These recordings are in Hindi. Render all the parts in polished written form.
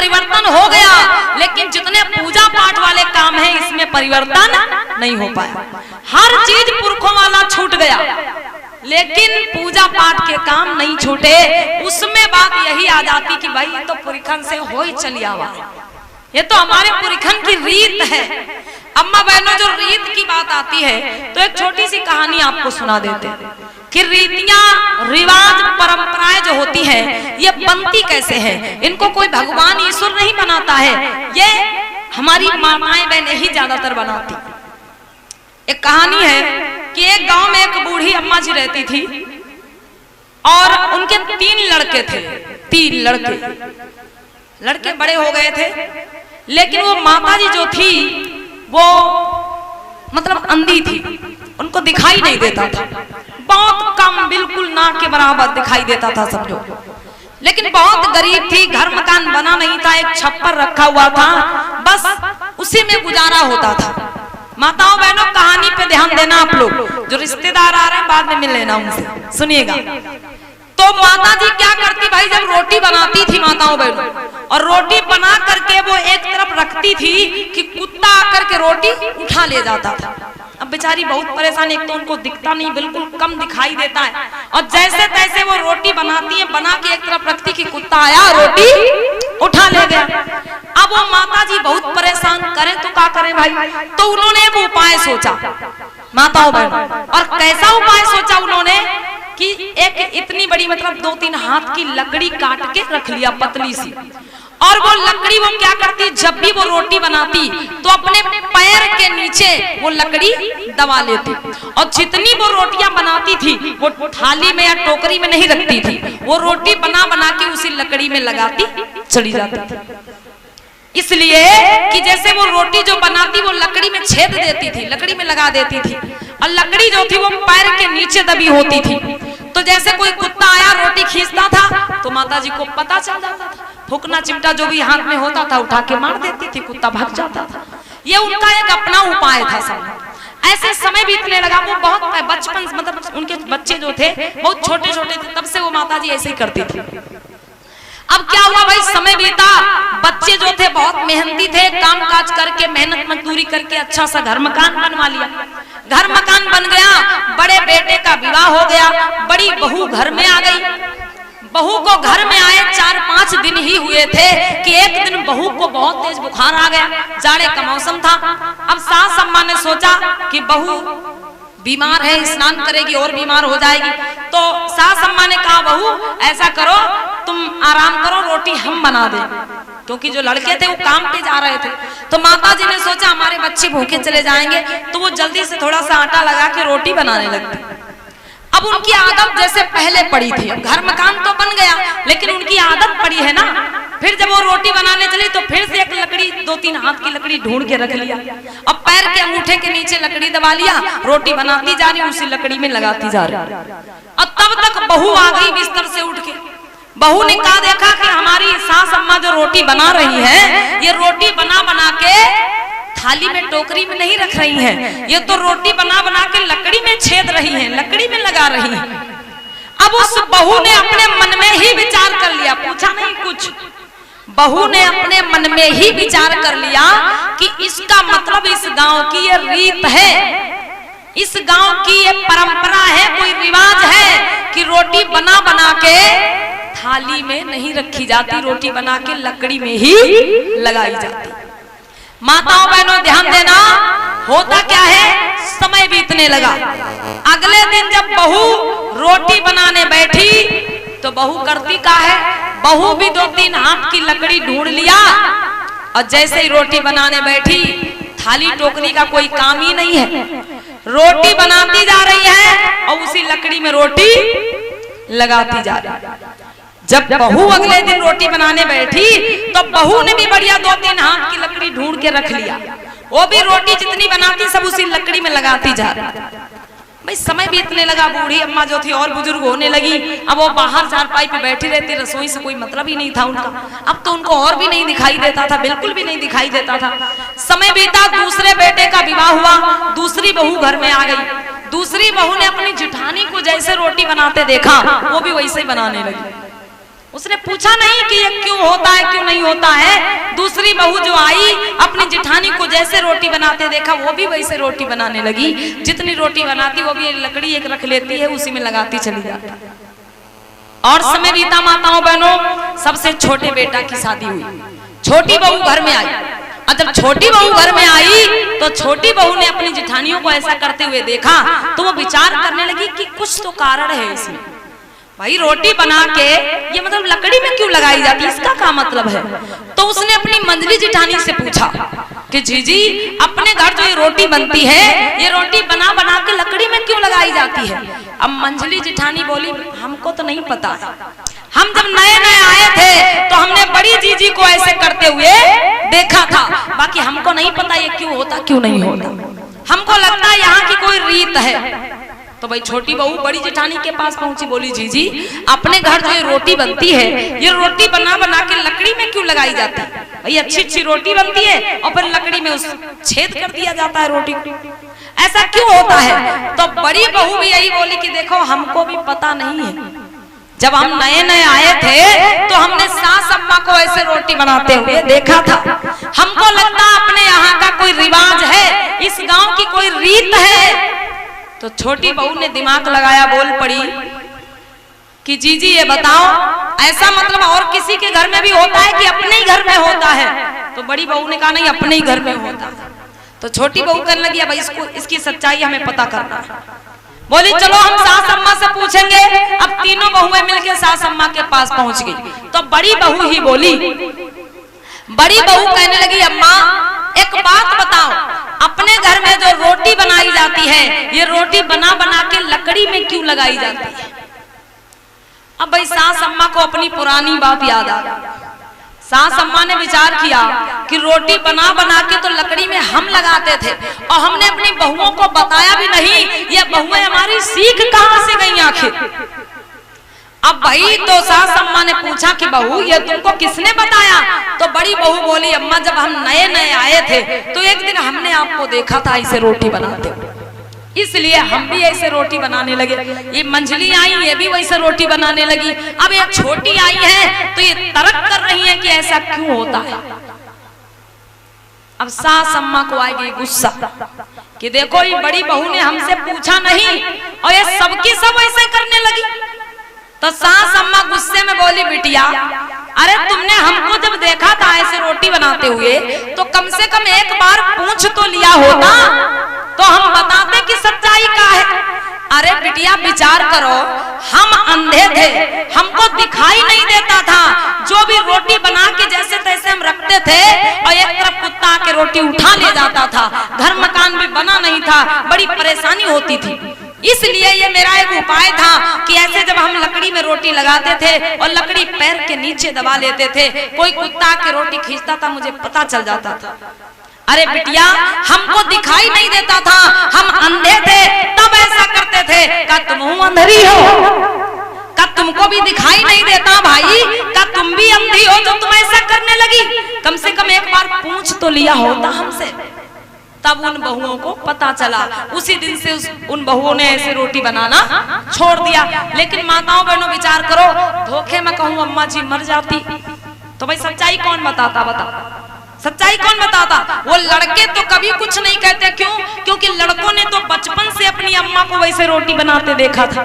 परिवर्तन हो गया, लेकिन जितने पूजा पाठ वाले काम हैं इसमें परिवर्तन नहीं हो पाया। हर चीज पुरखों वाला छूट गया, लेकिन पूजा पाठ के काम नहीं छूटे। उसमें बात यही आ जाती कि भाई ये तो पुरखन से हो ही चली आवा, ये तो हमारे पुरखन की रीत है। अम्मा बहनों, जो रीत की बात आती है तो एक छोटी सी कहानी आपको सुना देते हैं कि रीतियां, रिवाज, परंपराएं जो होती हैं ये बनती कैसे हैं। इनको कोई भगवान ईश्वर नहीं बनाता है, ये हमारी माताएं बहनें ही ज्यादातर बनाती। एक कहानी है कि एक गांव में एक बूढ़ी अम्मा जी रहती थी और उनके 3 लड़के थे। 3 लड़के बड़े हो गए थे, लेकिन वो माता जी जो थी वो मतलब अंधी थी, उनको दिखाई नहीं देता था, बहुत कम, बिल्कुल ना के बराबर दिखाई देता था समझो। लेकिन बहुत गरीब थी, घर मकान बना नहीं था, एक छप्पर रखा हुआ था, बस उसी में गुजारा होता था। माताओं बहनों, कहानी पे ध्यान देना आप लोग, जो रिश्तेदार आ रहे हैं बाद में मिल लेना उनसे, सुनिएगा। तो माता जी क्या करती भाई, जब रोटी बनाती थी माताओं बहनों, और रोटी बना करके वो एक तरफ रखती थी कि कुत्ता आकर के रोटी उठा ले जाता था। अब बेचारी बहुत परेशान, एक तो उनको दिखता नहीं, बिल्कुल कम दिखाई देता है, और जैसे तैसे वो रोटी बनाती है, बना के एक तरफ रखती कि कुत्ता आया रोटी उठा ले गया। अब वो माता जी बहुत परेशान, करे तो क्या करें भाई। तो उन्होंने एक उपाय सोचा माताओं बहनों, और कैसा उपाय सोचा उन्होंने कि एक इतनी बड़ी मतलब 2-3 हाथ की लकड़ी काट के रख लिया, पतली सी, और वो लकड़ी वो क्या करती, जब भी वो रोटी बनाती तो अपने पैर के नीचे वो लकड़ी दबा लेती, और जितनी वो रोटियां बनाती थी वो थाली में या टोकरी में नहीं रखती थी, वो रोटी बना बना के उसी लकड़ी में लगाती चली जाती थी। इसलिए कि जैसे वो रोटी जो बनाती वो लकड़ी में छेद देती थी, लकड़ी में लगा देती थी, और लकड़ी जो थी वो पैर के नीचे दबी होती थी। तो जैसे कोई कुत्ता आया रोटी खींचता था तो माता जी को पता चल जाता था, फूकना चिमटा जो भी हाथ में होता था उठा के मार देती थी, कुत्ता भाग जाता था। ये उनका एक अपना उपाय था सब। ऐसे समय बीतने लगा, वो बहुत बचपन मतलब उनके बच्चे जो थे बहुत छोटे छोटे थे, तब से वो माता जी ऐसे ही करती थी। अब क्या हुआ भाई, समय बीता, बच्चे जो थे बहुत मेहनती थे, काम काज करके मेहनत मजदूरी करके अच्छा सा घर मकान बनवा लिया। घर मकान बन गया, बड़े बेटे का विवाह हो गया, बड़ी बहू घर में आ गई। बहू को घर में आए 4-5 दिन ही हुए थे कि एक दिन बहू को बहुत तेज बुखार आ गया, जाड़े का मौसम था। अब सास अम्मा ने सोचा कि बहू बीमार है, स्नान करेगी और बीमार हो जाएगी। तो सास अम्मा ने कहा बहू ऐसा करो, तुम आराम करो, रोटी हम बना दें, क्योंकि जो लड़के थे वो काम पे जा रहे थे। तो माता जी ने सोचा हमारे बच्चे भूखे चले जाएंगे, तो वो जल्दी से थोड़ा सा आटा लगा के रोटी बनाने लगती। अब उनकी आदत जैसे पहले पड़ी थी, घर मकान तो बन गया लेकिन उनकी आदत पड़ी है ना। फिर जब वो रोटी बनाने चली तो फिर से एक लकड़ी 2-3 हाथ की लकड़ी ढूंढ के रख लिया, और पैर के अंगूठे के नीचे लकड़ी दबा लिया, रोटी बनाती जा रही, उसी लकड़ी में लगाती जा रही। और तब तक बहू आ गई बिस्तर से उठ के। बहू ने कहा देखा कि हमारी सास अम्मा जो रोटी बना रही है, ये रोटी बना बना के थाली में टोकरी में नहीं रख रही हैं, ये तो रोटी बना बना के लकड़ी में छेद रही हैं, लकड़ी में लगा रही हैं। अब उस बहू ने अपने मन में ही विचार कर लिया, पूछा नहीं कुछ, बहू ने अपने मन में ही विचार कर लिया कि इसका मतलब इस गांव की ये रीत है, इस गांव की ये परंपरा है, कोई रिवाज है कि रोटी बना बना के थाली में नहीं रखी जाती, रोटी बना के लकड़ी में ही लगाई जाती। माताओं बहनों ध्यान देना, होता क्या है, समय बीतने लगा। अगले दिन जब बहू रोटी बनाने बैठी तो बहू करती क्या है, बहू भी 2-3 हाथ की लकड़ी ढूंढ लिया, और जैसे ही रोटी बनाने बैठी, थाली टोकरी का कोई काम ही नहीं है, रोटी बनाती जा रही है और उसी लकड़ी में रोटी लगाती जा रही है। जब बहू अगले दिन रोटी बनाने बैठी तो बहू ने भी बढ़िया 2-3 हाथ की लकड़ी ढूंढ के रख लिया, वो भी रोटी जितनी बनाती सब उसी लकड़ी में लगाती जा रही। भाई समय बीतने लगा, बूढ़ी अम्मा जो थी और बुजुर्ग होने लगी। अब वो बाहर चारपाई पे बैठी रहती, रसोई से कोई मतलब ही नहीं था उनका। अब तो उनको और भी नहीं दिखाई देता था, बिल्कुल भी नहीं दिखाई देता था। समय बीता, दूसरे बेटे का विवाह हुआ, दूसरी बहू घर में आ गई। दूसरी बहू ने अपनी जेठानी को जैसे रोटी बनाते देखा, वो भी वैसे ही बनाने लगी। उसने पूछा नहीं कि ये क्यों क्यों होता है क्यों नहीं होता है। दूसरी बहू जो आई अपनी जेठानी को जैसे रोटी बनाते देखा वो भी वैसे रोटी बनाने लगी। जितनी रोटी बनाती वो भी लकड़ी एक रख लेती है, उसी में लगाती चली जाती। और समय बीता माताओं बहनों, सबसे छोटे बेटा की शादी हुई, छोटी बहू घर में आई। और जब छोटी बहू घर में आई तो छोटी बहू ने अपनी जेठानियों को ऐसा करते हुए देखा तो वो विचार करने लगी कि कुछ तो कारण है इसमें। भाई रोटी बना के ये मतलब लकड़ी में क्यों लगाई जाती है, इसका क्या मतलब है। तो उसने अपनी मंजली जेठानी से पूछा कि जीजी अपने घर जो ये रोटी बनती है ये रोटी बना बना के लकड़ी में क्यों लगाई जाती है। अब मंजली जेठानी बोली हमको तो नहीं पता, हम जब नए नए आए थे तो हमने बड़ी जीजी को ऐसे करते हुए देखा था, बाकी हमको नहीं पता ये क्यों होता क्यों नहीं होता, हमको लगता है यहाँ की कोई रीत है। तो भाई छोटी बहू बड़ी जेठानी के पास पहुंची, बोली जीजी अपने घर जो ये रोटी बनती है ये रोटी बना बना के लकड़ी में क्यों लगाई जाती है। भाई अच्छी अच्छी रोटी बनती है और फिर लकड़ी में उस छेद कर दिया जाता है रोटी, ऐसा क्यों होता है। तो बड़ी बहू भी यही बोली कि देखो हमको भी पता नहीं है, जब हम नए नए आए थे तो हमने सास अम्मा को ऐसे रोटी बनाते हुए देखा था, हमको लगता अपने यहाँ का कोई रिवाज है, इस गांव की कोई रीत है। तो छोटी बहू ने दिमाग लगाया, बोल पड़ी कि जीजी ये बताओ ऐसा मतलब और किसी के घर में भी होता है कि अपने ही घर में होता है। तो बड़ी बहू ने कहा नहीं अपने ही घर में होता है। तो छोटी बहू कहने लगी भाई इसकी सच्चाई हमें पता करना है। बोली चलो हम सास अम्मा से पूछेंगे। अब तीनों बहुएं मिलकर सास अम्मा के पास पहुंच गई। तो बड़ी बहू ही बोली, बड़ी बहू कहने लगी अम्मा एक बात बताओ, अपने घर में जो रोटी बनाई जाती है ये रोटी बना बना के लकड़ी में क्यों लगाई जाती है। अब भाई सास अम्मा को अपनी पुरानी बात याद आ गई। सास अम्मा ने विचार किया कि रोटी बना बना के तो लकड़ी में हम लगाते थे और हमने अपनी बहुओं को बताया भी नहीं, ये बहुएं हमारी सीख कहां से गई आखिर। अब भाई तो सास अम्मा ने पूछा कि बहू ये तुमको किसने बताया। तो बड़ी बहू बोली अम्मा जब हम नए नए आए थे तो एक दिन हमने आपको देखा था ऐसे रोटी बनाते, इसलिए हम भी ऐसे रोटी बनाने लगे। ये मंजली आई ये भी वैसे रोटी बनाने लगी। अब एक छोटी आई है तो ये तर्क कर रही है कि ऐसा क्यों होता है। अब सास अम्मा को आएगी गुस्सा कि देखो ये बड़ी बहू ने हमसे पूछा नहीं और ये सबकी सब ऐसे करने लगी। तो सास अम्मा गुस्से में बोली बिटिया अरे तुमने हमको जब देखा था ऐसे रोटी बनाते हुए तो कम से कम एक बार पूछ तो लिया होता तो हम बताते कि सच्चाई क्या है। अरे बिटिया विचार करो, हम अंधे थे, हमको दिखाई नहीं देता था, जो भी रोटी बना के जैसे तैसे हम रखते थे और एक तरफ कुत्ता के रोटी उठा ले जाता था, घर मकान भी बना नहीं था, बड़ी परेशानी होती थी। इसलिए ये मेरा एक उपाय था कि ऐसे जब हम लकड़ी में रोटी लगाते थे और लकड़ी पैर के नीचे दबा लेते थे, कोई कुत्ता के रोटी खींचता था मुझे पता चल जाता था। अरे बिटिया हमको दिखाई नहीं देता था, हम अंधे थे तब ऐसा करते थे। क्या तुम अंधेरी हो? क्या तुमको भी दिखाई नहीं देता भाई? क्या तुम भी अंधी हो जो तुम ऐसा करने लगी? कम से कम एक बार पूछ तो लिया होता हमसे। तब उन बहुओं को पता चला। उसी दिन से उन बहुओं ने ऐसे रोटी बनाना छोड़ दिया। लेकिन माताओं बहनों विचार करो, धोखे में कहूँ अम्मा जी मर जाती तो भाई सच्चाई कौन बताता? बता सच्चाई कौन बताता? वो लड़के तो कभी कुछ नहीं कहते। क्यों? क्योंकि लड़कों ने तो बचपन से अपनी अम्मा को वैसे रोटी बनाते देखा था।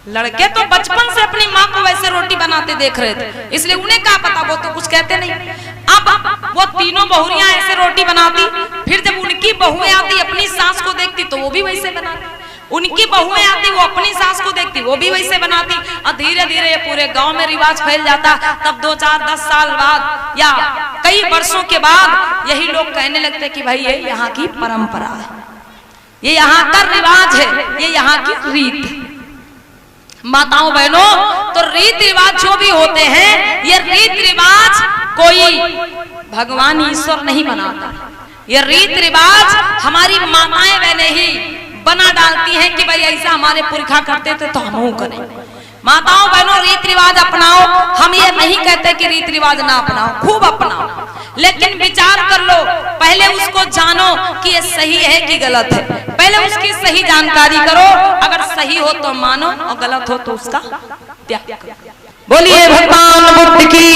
लड़के तो बचपन से अपनी माँ को वैसे रोटी बनाते देख रहे थे, इसलिए उन्हें क्या पता, वो तो कुछ कहते नहीं। अब वो तीनों बहुरियां ऐसे रोटी बनाती, फिर जब उनकी बहुएं आती अपनी सास को देखती तो वो भी वैसे बनाती, उनकी बहुएं आती वो अपनी सास को देखती वो भी वैसे बनाती। और धीरे धीरे ये पूरे गांव में रिवाज फैल जाता। तब 2, 4, 10 साल बाद या कई वर्षों के बाद यही लोग कहने लगते कि भाई ये यहाँ की परंपरा है, ये यहाँ का रिवाज है, ये यहाँ की रीत है। माताओं बहनों, तो रीत रिवाज जो भी होते हैं ये रीत रिवाज कोई भगवान ईश्वर नहीं बनाता, ये रीत रिवाज हमारी माताएं बहनें ही बना डालती हैं कि भाई ऐसा हमारे पुरखा करते थे तो हम करें। माताओं बहनों रीत रिवाज अपनाओ, हम ये नहीं कहते कि रीत रिवाज ना अपनाओ, खूब अपनाओ, लेकिन विचार कर लो, पहले उसको जानो कि ये सही है कि गलत है, पहले उसकी सही जानकारी करो, अगर सही हो तो मानो और गलत हो तो उसका त्याग करो। बोलिए भगवान बुद्ध की